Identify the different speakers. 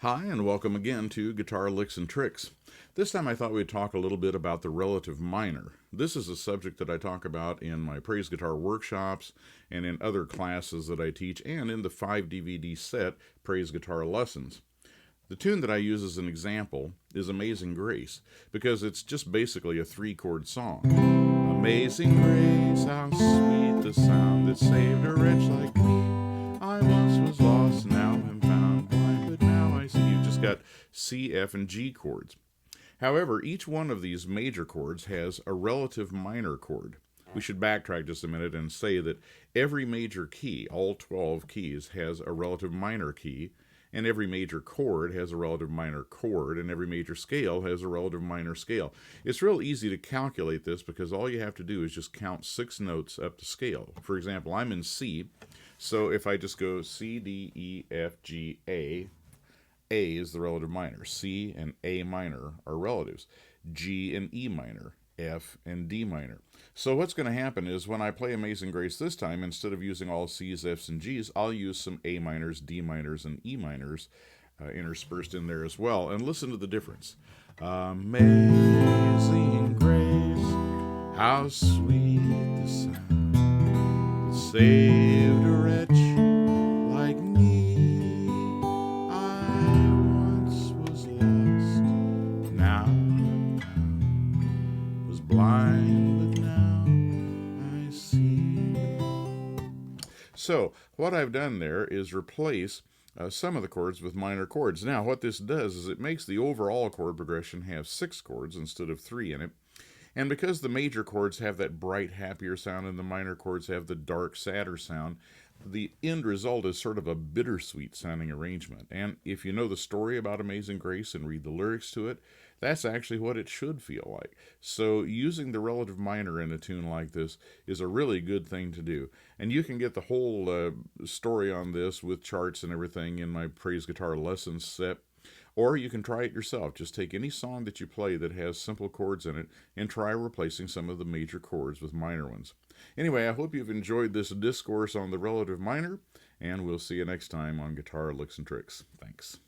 Speaker 1: Hi, and welcome again to Guitar Licks and Tricks. This time I thought we'd talk a little bit about the relative minor. This is a subject that I talk about in my praise guitar workshops and in other classes that I teach and in the 5 DVD set Praise Guitar Lessons. The tune that I use as an example is Amazing Grace because it's just basically a 3-chord song. Amazing grace, how sweet the sound that saved a wretch like me. I once was lost, now am found, blind, but now I see. You've just got C, F, and G chords. However, each one of these major chords has a relative minor chord. We should backtrack just a minute and say that every major key, all 12 keys, has a relative minor key, and every major chord has a relative minor chord, and every major scale has a relative minor scale. It's real easy to calculate this because all you have to do is just count 6 notes up the scale. For example, I'm in C, so if I just go C, D, E, F, G, A is the relative minor. C and A minor are relatives. G and E minor. F and D minor. So what's going to happen is when I play Amazing Grace this time, instead of using all C's, F's, and G's, I'll use some A minors, D minors, and E minors interspersed in there as well. And listen to the difference. Amazing Grace, how sweet the sound that saved a wretch like me. I once was lost, now I'm found, was blind, but now I see. So what I've done there is replace some of the chords with minor chords. Now what this does is it makes the overall chord progression have 6 chords instead of 3 in it. And because the major chords have that bright, happier sound and the minor chords have the dark, sadder sound, the end result is sort of a bittersweet sounding arrangement. And if you know the story about Amazing Grace and read the lyrics to it, that's actually what it should feel like. So using the relative minor in a tune like this is a really good thing to do. And you can get the whole story on this with charts and everything in my Praise Guitar Lessons set. Or you can try it yourself. Just take any song that you play that has simple chords in it and try replacing some of the major chords with minor ones. Anyway, I hope you've enjoyed this discourse on the relative minor, and we'll see you next time on Guitar Licks and Tricks. Thanks.